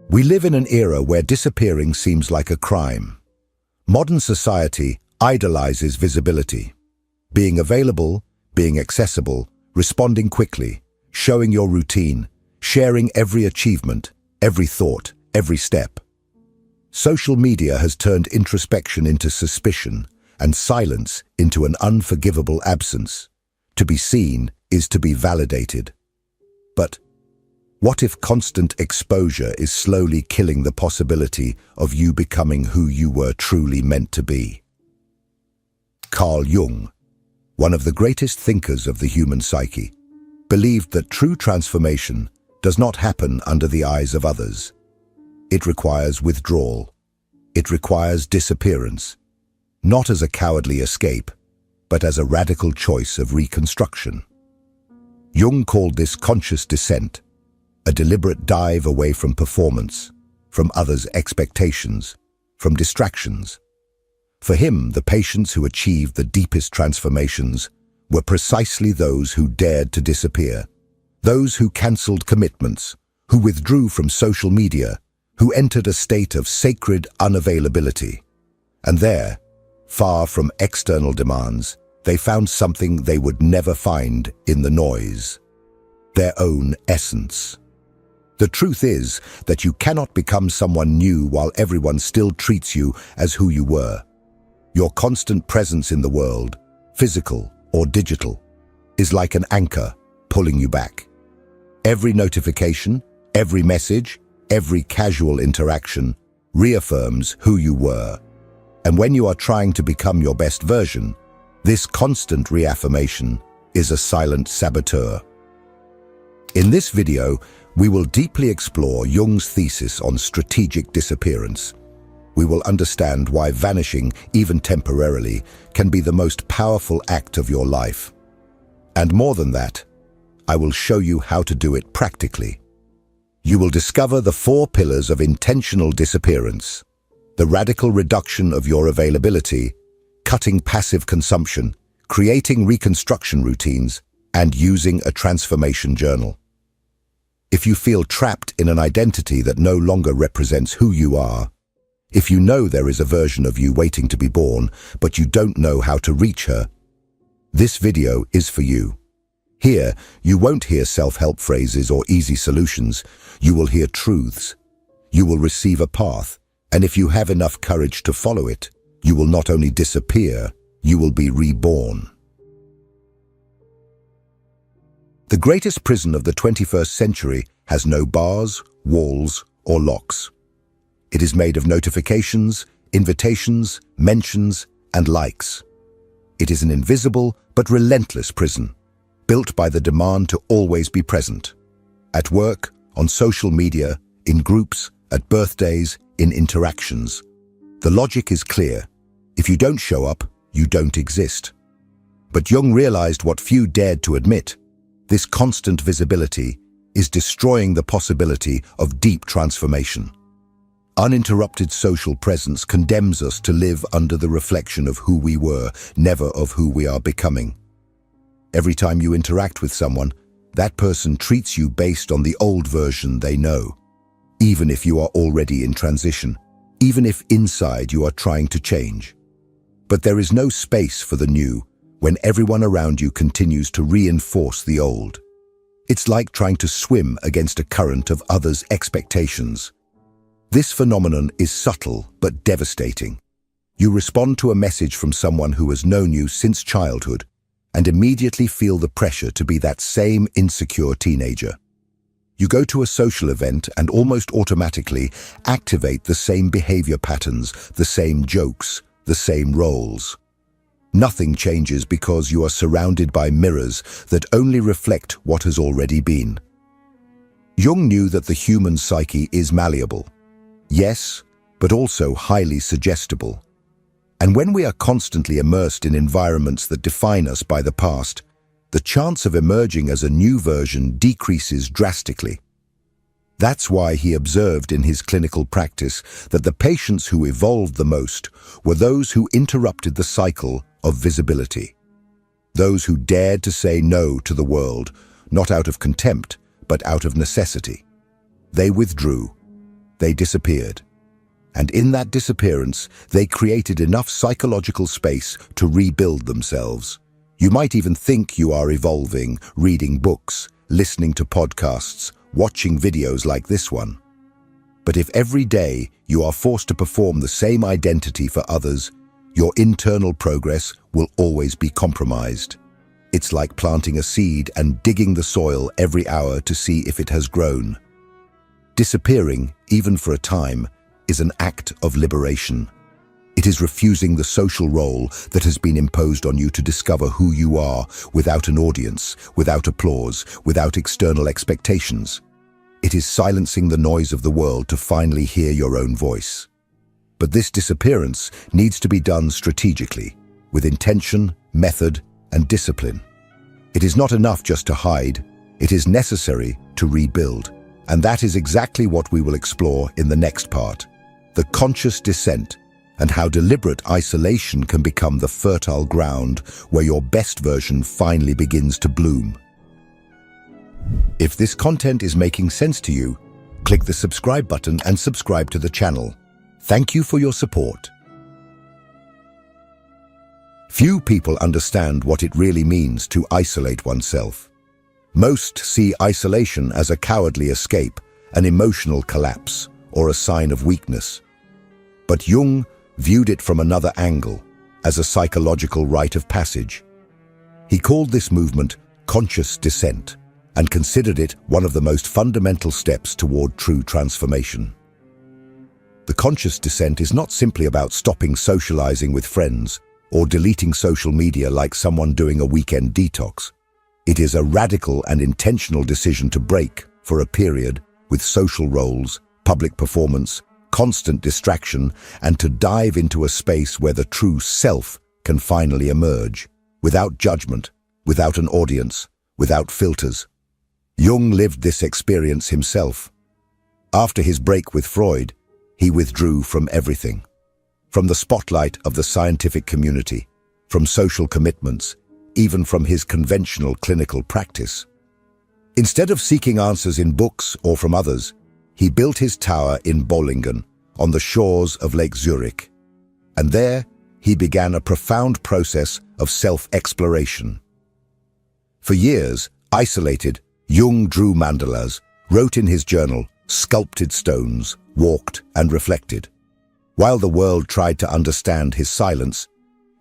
We live in an era where disappearing seems like a crime. Modern society idolizes visibility. Being available, being accessible, responding quickly, showing your routine, sharing every achievement, every thought, every step. Social media has turned introspection into suspicion and silence into an unforgivable absence. To be seen is to be validated. But what if constant exposure is slowly killing the possibility of you becoming who you were truly meant to be? Carl Jung, one of the greatest thinkers of the human psyche, believed that true transformation does not happen under the eyes of others. It requires withdrawal. It requires disappearance, not as a cowardly escape, but as a radical choice of reconstruction. Jung called this conscious descent, a deliberate dive away from performance, from others' expectations, from distractions. For him, the patients who achieved the deepest transformations were precisely those who dared to disappear, those who cancelled commitments, who withdrew from social media, who entered a state of sacred unavailability. And there, far from external demands, they found something they would never find in the noise: their own essence. The truth is that you cannot become someone new while everyone still treats you as who you were. Your constant presence in the world, physical or digital, is like an anchor pulling you back. Every notification, every message, every casual interaction reaffirms who you were. And when you are trying to become your best version, this constant reaffirmation is a silent saboteur. In this video, we will deeply explore Jung's thesis on strategic disappearance. We will understand why vanishing, even temporarily, can be the most powerful act of your life. And more than that, I will show you how to do it practically. You will discover the 4 pillars of intentional disappearance: the radical reduction of your availability, cutting passive consumption, creating reconstruction routines, and using a transformation journal. If you feel trapped in an identity that no longer represents who you are, if you know there is a version of you waiting to be born, but you don't know how to reach her, this video is for you. Here, you won't hear self-help phrases or easy solutions. You will hear truths. You will receive a path, and if you have enough courage to follow it, you will not only disappear, you will be reborn. The greatest prison of the 21st century has no bars, walls, or locks. It is made of notifications, invitations, mentions, and likes. It is an invisible but relentless prison, built by the demand to always be present. At work, on social media, in groups, at birthdays, in interactions. The logic is clear. If you don't show up, you don't exist. But Jung realized what few dared to admit. This constant visibility is destroying the possibility of deep transformation. Uninterrupted social presence condemns us to live under the reflection of who we were, never of who we are becoming. Every time you interact with someone, that person treats you based on the old version they know, even if you are already in transition, even if inside you are trying to change. But there is no space for the new when everyone around you continues to reinforce the old. It's like trying to swim against a current of others' expectations. This phenomenon is subtle but devastating. You respond to a message from someone who has known you since childhood and immediately feel the pressure to be that same insecure teenager. You go to a social event and almost automatically activate the same behavior patterns, the same jokes, the same roles. Nothing changes because you are surrounded by mirrors that only reflect what has already been. Jung knew that the human psyche is malleable. Yes, but also highly suggestible. And when we are constantly immersed in environments that define us by the past, the chance of emerging as a new version decreases drastically. That's why he observed in his clinical practice that the patients who evolved the most were those who interrupted the cycle of visibility. those who dared to say no to the world, not out of contempt, but out of necessity. They withdrew. They disappeared. And in that disappearance, they created enough psychological space to rebuild themselves. You might even think you are evolving, reading books, listening to podcasts, watching videos like this one. But if every day you are forced to perform the same identity for others, your internal progress will always be compromised. It's like planting a seed and digging the soil every hour to see if it has grown. Disappearing, even for a time, is an act of liberation. It is refusing the social role that has been imposed on you to discover who you are without an audience, without applause, without external expectations. It is silencing the noise of the world to finally hear your own voice. But this disappearance needs to be done strategically, with intention, method, and discipline. It is not enough just to hide, it is necessary to rebuild. And that is exactly what we will explore in the next part. The conscious descent, and how deliberate isolation can become the fertile ground where your best version finally begins to bloom. If this content is making sense to you, click the subscribe button and subscribe to the channel. Thank you for your support. Few people understand what it really means to isolate oneself. Most see isolation as a cowardly escape, an emotional collapse, or a sign of weakness. But Jung viewed it from another angle, as a psychological rite of passage. He called this movement conscious descent, and considered it one of the most fundamental steps toward true transformation. The conscious descent is not simply about stopping socializing with friends or deleting social media like someone doing a weekend detox. It is a radical and intentional decision to break, for a period, with social roles, public performance, constant distraction, and to dive into a space where the true self can finally emerge, without judgment, without an audience, without filters. Jung lived this experience himself. After his break with Freud, he withdrew from everything. From the spotlight of the scientific community, from social commitments, even from his conventional clinical practice. Instead of seeking answers in books or from others, he built his tower in Bollingen, on the shores of Lake Zurich. And there, he began a profound process of self-exploration. For years, isolated, Jung drew mandalas, wrote in his journal, sculpted stones, walked and reflected. While the world tried to understand his silence,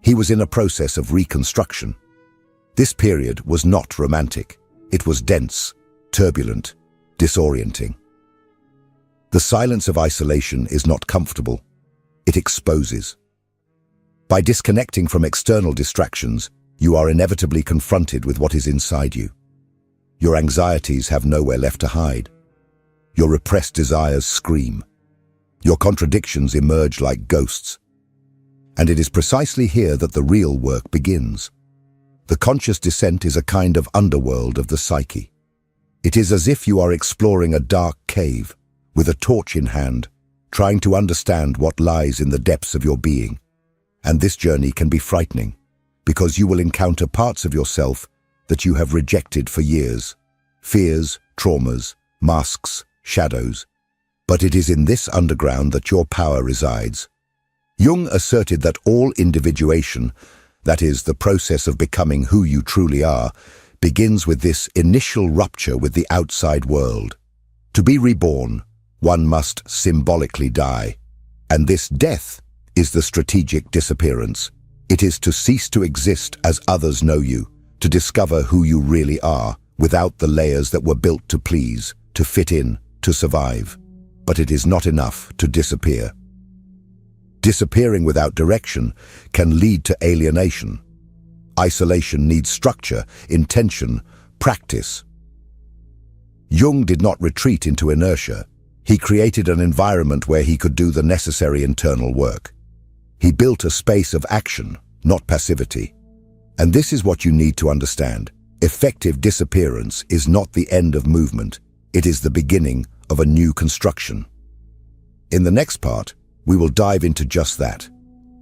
he was in a process of reconstruction. This period was not romantic. It was dense, turbulent, disorienting. The silence of isolation is not comfortable. It exposes. By disconnecting from external distractions, you are inevitably confronted with what is inside you. Your anxieties have nowhere left to hide. Your repressed desires scream. Your contradictions emerge like ghosts. And it is precisely here that the real work begins. The conscious descent is a kind of underworld of the psyche. It is as if you are exploring a dark cave, with a torch in hand, trying to understand what lies in the depths of your being. And this journey can be frightening, because you will encounter parts of yourself that you have rejected for years. Fears, traumas, masks, shadows. But it is in this underground that your power resides. Jung asserted that all individuation, that is, the process of becoming who you truly are, begins with this initial rupture with the outside world. To be reborn, one must symbolically die. And this death is the strategic disappearance. It is to cease to exist as others know you, to discover who you really are, without the layers that were built to please, to fit in, to survive. But it is not enough to disappear. Disappearing without direction can lead to alienation. Isolation needs structure, intention, practice. Jung did not retreat into inertia. He created an environment where he could do the necessary internal work. He built a space of action, not passivity. And this is what you need to understand. Effective disappearance is not the end of movement. It is the beginning of a new construction. In the next part, we will dive into just that.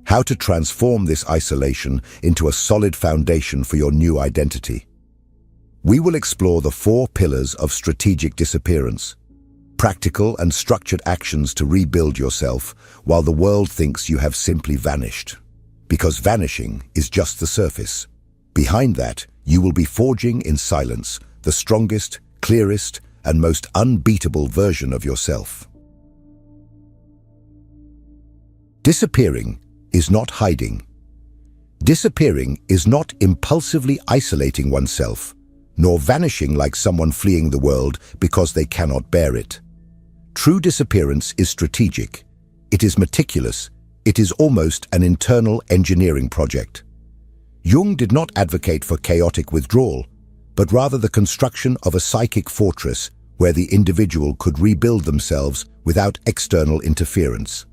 How to transform this isolation into a solid foundation for your new identity. We will explore the 4 pillars of strategic disappearance, practical and structured actions to rebuild yourself while the world thinks you have simply vanished. Because vanishing is just the surface. Behind that, you will be forging in silence the strongest, clearest, and most unbeatable version of yourself. Disappearing is not hiding. Disappearing is not impulsively isolating oneself, nor vanishing like someone fleeing the world because they cannot bear it. True disappearance is strategic. It is meticulous. It is almost an internal engineering project. Jung did not advocate for chaotic withdrawal, but rather the construction of a psychic fortress where the individual could rebuild themselves without external interference.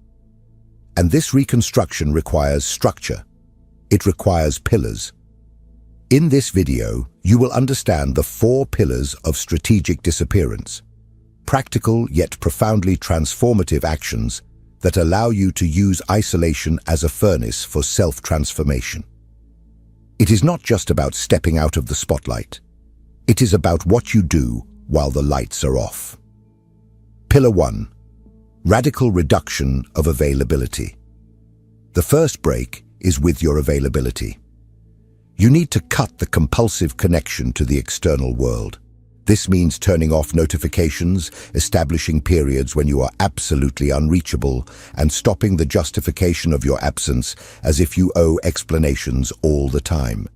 And this reconstruction requires structure. It requires pillars. In this video, you will understand the 4 pillars of strategic disappearance, practical yet profoundly transformative actions that allow you to use isolation as a furnace for self-transformation. It is not just about stepping out of the spotlight. It is about what you do while the lights are off. Pillar 1. Radical reduction of availability. The first break is with your availability. You need to cut the compulsive connection to the external world. This means turning off notifications, establishing periods when you are absolutely unreachable, and stopping the justification of your absence as if you owe explanations all the time.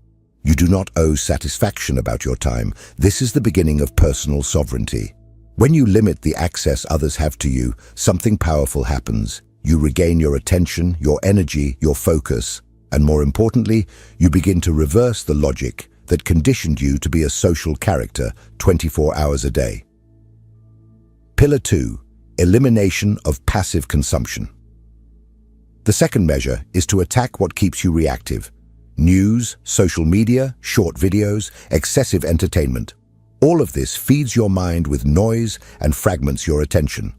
You do not owe satisfaction about your time. This is the beginning of personal sovereignty. When you limit the access others have to you, something powerful happens. You regain your attention, your energy, your focus, and more importantly, you begin to reverse the logic that conditioned you to be a social character 24 hours a day. Pillar 2. Elimination of passive consumption. The second measure is to attack what keeps you reactive. News, social media, short videos, excessive entertainment. All of this feeds your mind with noise and fragments your attention.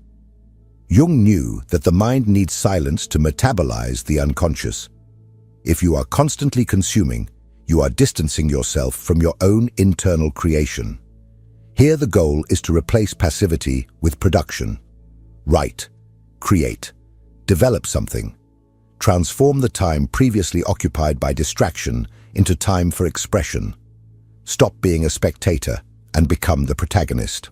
Jung knew that the mind needs silence to metabolize the unconscious. If you are constantly consuming, you are distancing yourself from your own internal creation. Here the goal is to replace passivity with production. Write, create, develop something. Transform the time previously occupied by distraction into time for expression. Stop being a spectator and become the protagonist.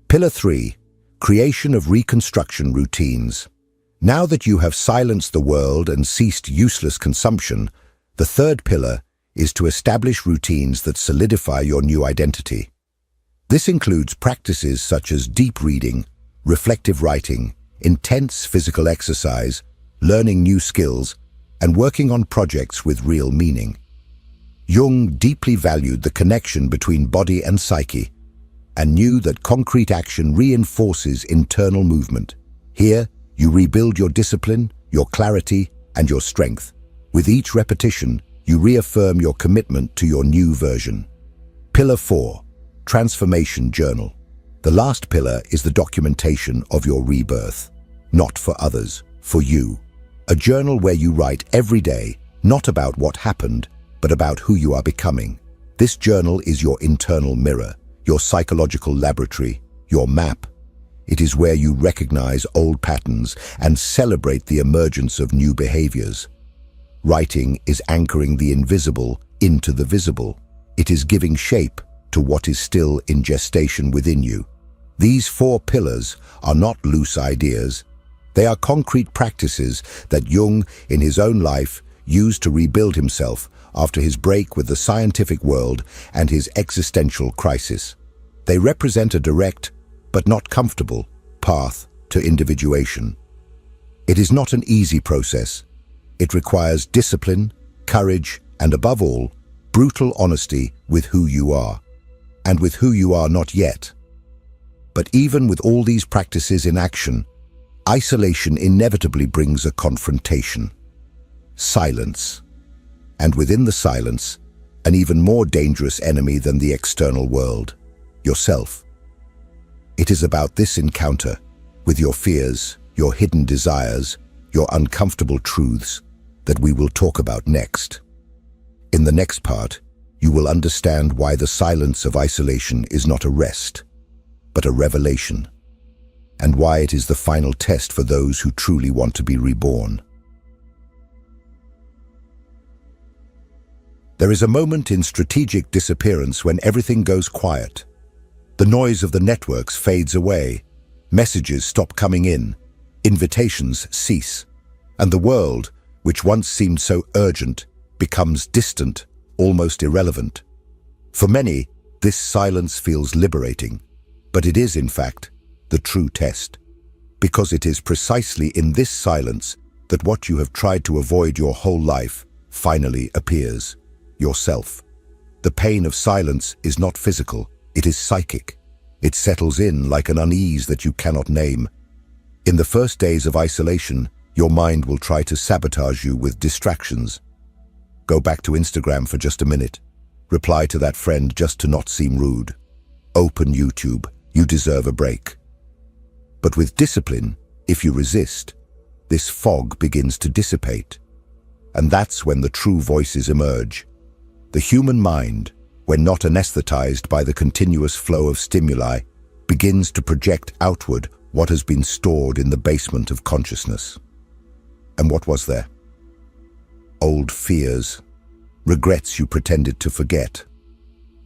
Pillar 3. Creation of reconstruction routines. Now that you have silenced the world and ceased useless consumption, the third pillar is to establish routines that solidify your new identity. This includes practices such as deep reading, reflective writing, intense physical exercise, learning new skills, and working on projects with real meaning. Jung deeply valued the connection between body and psyche, and knew that concrete action reinforces internal movement. Here, you rebuild your discipline, your clarity, and your strength. With each repetition, you reaffirm your commitment to your new version. Pillar 4. Transformation Journal. The last pillar is the documentation of your rebirth. Not for others, for you. A journal where you write every day, not about what happened, but about who you are becoming. This journal is your internal mirror, your psychological laboratory, your map. It is where you recognize old patterns and celebrate the emergence of new behaviors. Writing is anchoring the invisible into the visible. It is giving shape to what is still in gestation within you. These 4 pillars are not loose ideas. They are concrete practices that Jung, in his own life, used to rebuild himself after his break with the scientific world and his existential crisis. They represent a direct, but not comfortable, path to individuation. It is not an easy process. It requires discipline, courage, and above all, brutal honesty with who you are, and with who you are not yet. But even with all these practices in action, isolation inevitably brings a confrontation. Silence. And within the silence, an even more dangerous enemy than the external world, yourself. It is about this encounter with your fears, your hidden desires, your uncomfortable truths, that we will talk about next. In the next part, you will understand why the silence of isolation is not a rest, but a revelation, and why it is the final test for those who truly want to be reborn. There is a moment in strategic disappearance when everything goes quiet. The noise of the networks fades away, messages stop coming in, invitations cease, and the world, which once seemed so urgent, becomes distant, almost irrelevant. For many, this silence feels liberating, but it is, in fact, the true test, because it is precisely in this silence that what you have tried to avoid your whole life finally appears: yourself. The pain of silence is not physical, it is psychic. It settles in like an unease that you cannot name. In the first days of isolation, your mind will try to sabotage you with distractions. Go back to Instagram for just a minute. Reply to that friend just to not seem rude. Open YouTube, you deserve a break. But with discipline, if you resist, this fog begins to dissipate. And that's when the true voices emerge. The human mind, when not anesthetized by the continuous flow of stimuli, begins to project outward what has been stored in the basement of consciousness. And what was there? Old fears, regrets you pretended to forget,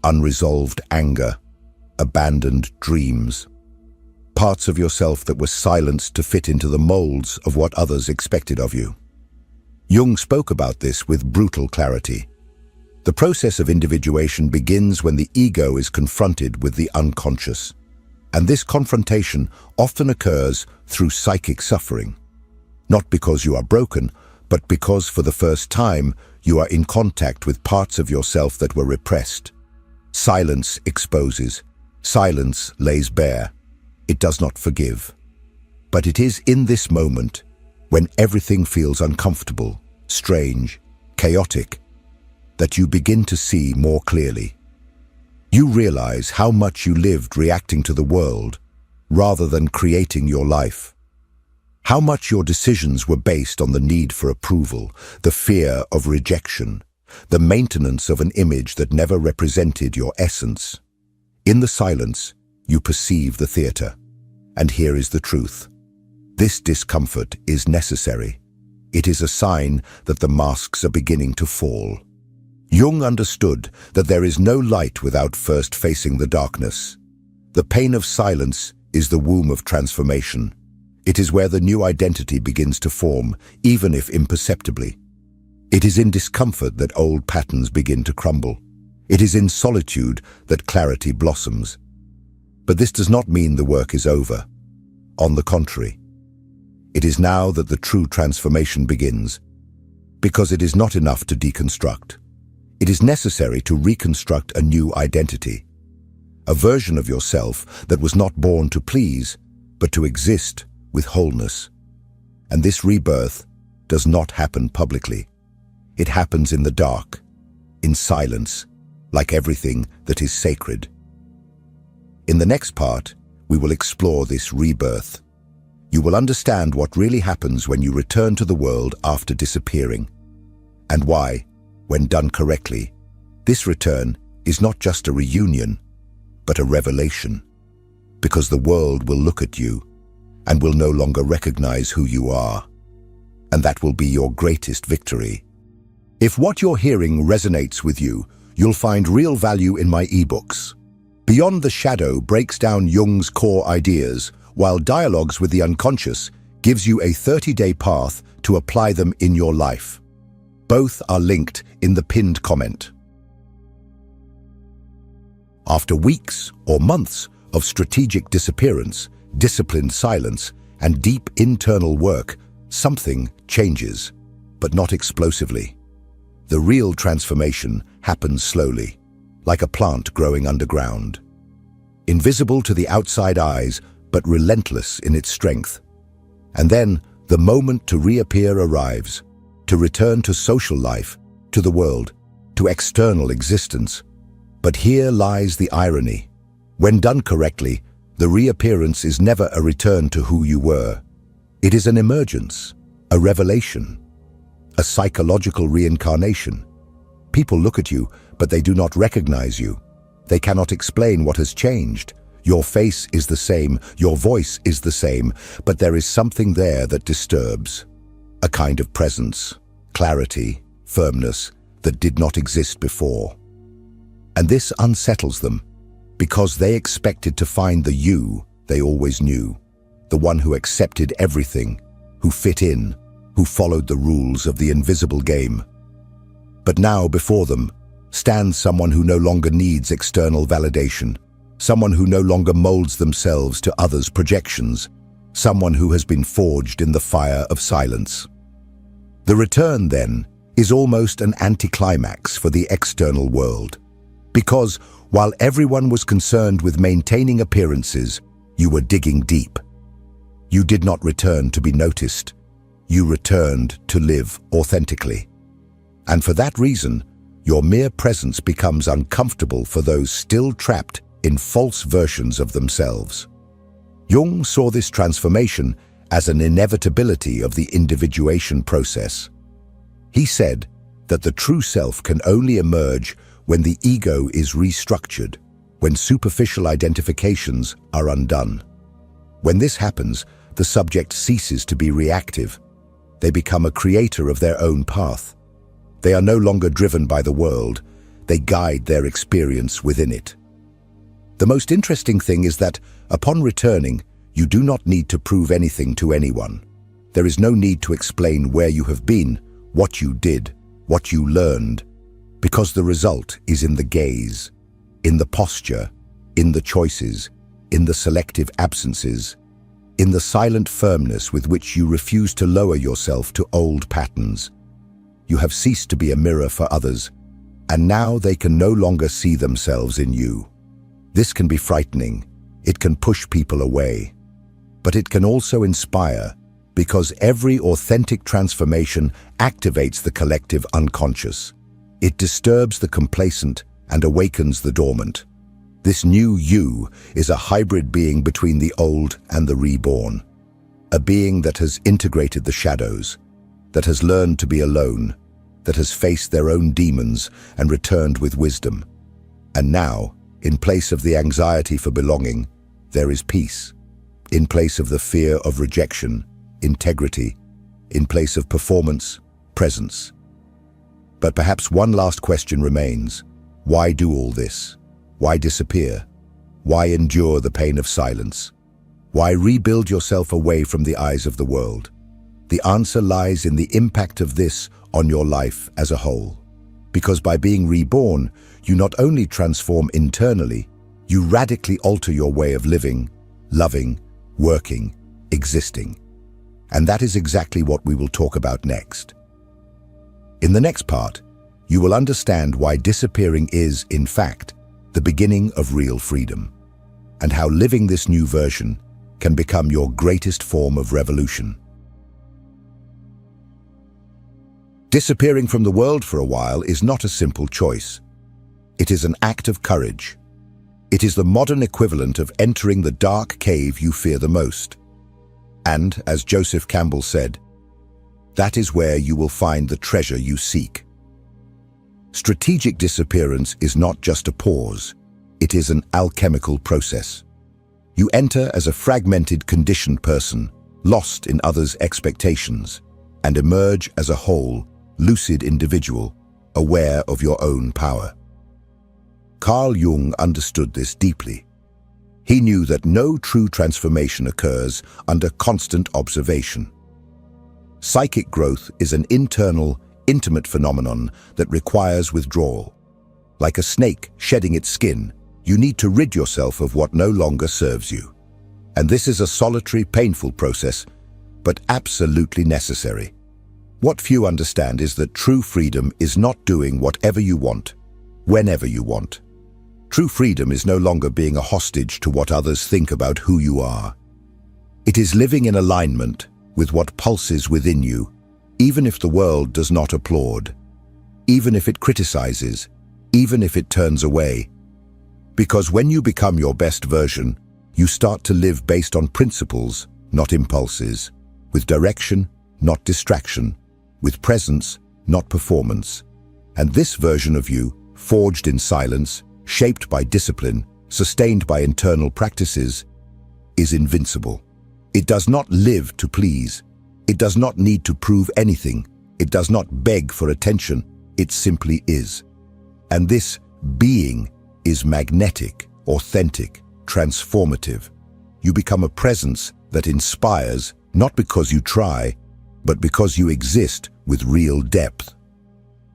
unresolved anger, abandoned dreams, parts of yourself that were silenced to fit into the molds of what others expected of you. Jung spoke about this with brutal clarity. The process of individuation begins when the ego is confronted with the unconscious, and this confrontation often occurs through psychic suffering. Not because you are broken, but because for the first time you are in contact with parts of yourself that were repressed. Silence exposes. Silence lays bare. It does not forgive. But it is in this moment, when everything feels uncomfortable, strange, chaotic, that you begin to see more clearly. You realize how much you lived reacting to the world rather than creating your life. How much your decisions were based on the need for approval, the fear of rejection, the maintenance of an image that never represented your essence. In the silence, you perceive the theater. And here is the truth. This discomfort is necessary. It is a sign that the masks are beginning to fall. Jung understood that there is no light without first facing the darkness. The pain of silence is the womb of transformation. It is where the new identity begins to form, even if imperceptibly. It is in discomfort that old patterns begin to crumble. It is in solitude that clarity blossoms. But this does not mean the work is over. On the contrary, it is now that the true transformation begins, because it is not enough to deconstruct. It is necessary to reconstruct a new identity, a version of yourself that was not born to please, but to exist with wholeness. And this rebirth does not happen publicly. It happens in the dark, in silence, like everything that is sacred. In the next part, we will explore this rebirth. You will understand what really happens when you return to the world after disappearing, and why, when done correctly, this return is not just a reunion, but a revelation. Because the world will look at you and will no longer recognize who you are. And that will be your greatest victory. If what you're hearing resonates with you, you'll find real value in my ebooks. Beyond the Shadow breaks down Jung's core ideas, while Dialogues with the Unconscious gives you a 30-day path to apply them in your life. Both are linked in the pinned comment. After weeks or months of strategic disappearance, disciplined silence, and deep internal work, something changes, but not explosively. The real transformation happens slowly, like a plant growing underground. Invisible to the outside eyes, but relentless in its strength. And then, the moment to reappear arrives, to return to social life, to the world, to external existence. But here lies the irony. When done correctly, the reappearance is never a return to who you were. It is an emergence, a revelation. a psychological reincarnation. People look at you, but they do not recognize you. They cannot explain what has changed. Your face is the same, your voice is the same, but there is something there that disturbs. A kind of presence, clarity, firmness that did not exist before. And this unsettles them, because they expected to find the you they always knew, the one who accepted everything, who fit in, who followed the rules of the invisible game. But now before them stands someone who no longer needs external validation, someone who no longer molds themselves to others' projections, someone who has been forged in the fire of silence. The return, then, is almost an anticlimax for the external world, because while everyone was concerned with maintaining appearances, you were digging deep. You did not return to be noticed. You returned to live authentically. And for that reason, your mere presence becomes uncomfortable for those still trapped in false versions of themselves. Jung saw this transformation as an inevitability of the individuation process. He said that the true self can only emerge when the ego is restructured, when superficial identifications are undone. When this happens, the subject ceases to be reactive. They become a creator of their own path. They are no longer driven by the world. They guide their experience within it. The most interesting thing is that, upon returning, you do not need to prove anything to anyone. There is no need to explain where you have been, what you did, what you learned, because the result is in the gaze, in the posture, in the choices, in the selective absences, in the silent firmness with which you refuse to lower yourself to old patterns. You have ceased to be a mirror for others, and now they can no longer see themselves in you. This can be frightening. It can push people away. But it can also inspire, because every authentic transformation activates the collective unconscious. It disturbs the complacent and awakens the dormant. This new you is a hybrid being between the old and the reborn. A being that has integrated the shadows, that has learned to be alone, that has faced their own demons and returned with wisdom. And now, in place of the anxiety for belonging, there is peace. In place of the fear of rejection, integrity. In place of performance, presence. But perhaps one last question remains. Why do all this? Why disappear? Why endure the pain of silence? Why rebuild yourself away from the eyes of the world? The answer lies in the impact of this on your life as a whole. Because by being reborn, you not only transform internally, you radically alter your way of living, loving, working, existing. And that is exactly what we will talk about next. In the next part, you will understand why disappearing is, in fact, the beginning of real freedom, and how living this new version can become your greatest form of revolution. Disappearing from the world for a while is not a simple choice. It is an act of courage. It is the modern equivalent of entering the dark cave you fear the most. And, as Joseph Campbell said, that is where you will find the treasure you seek. Strategic disappearance is not just a pause, it is an alchemical process. You enter as a fragmented, conditioned person, lost in others' expectations, and emerge as a whole, lucid individual, aware of your own power. Carl Jung understood this deeply. He knew that no true transformation occurs under constant observation. Psychic growth is an internal, intimate phenomenon that requires withdrawal. Like a snake shedding its skin, you need to rid yourself of what no longer serves you. And this is a solitary, painful process, but absolutely necessary. What few understand is that true freedom is not doing whatever you want, whenever you want. True freedom is no longer being a hostage to what others think about who you are. It is living in alignment with what pulses within you, even if the world does not applaud, even if it criticizes, even if it turns away. Because when you become your best version, you start to live based on principles, not impulses, with direction, not distraction, with presence, not performance. And this version of you, forged in silence, shaped by discipline, sustained by internal practices, is invincible. It does not live to please. It does not need to prove anything. It does not beg for attention. It simply is. And this being is magnetic, authentic, transformative. You become a presence that inspires, not because you try, but because you exist with real depth.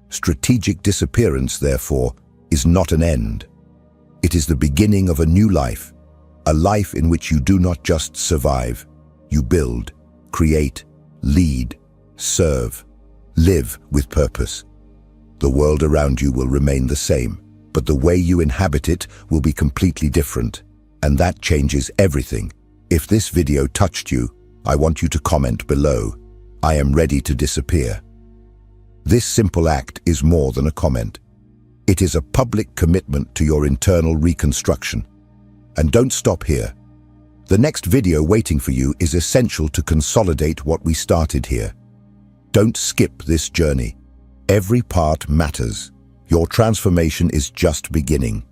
Strategic disappearance, therefore, is not an end. It is the beginning of a new life, a life in which you do not just survive. You build, create, lead, serve, live with purpose. The world around you will remain the same, but the way you inhabit it will be completely different, and that changes everything. If this video touched you, I want you to comment below. I am ready to disappear. This simple act is more than a comment. It is a public commitment to your internal reconstruction. And don't stop here. The next video waiting for you is essential to consolidate what we started here. Don't skip this journey. Every part matters. Your transformation is just beginning.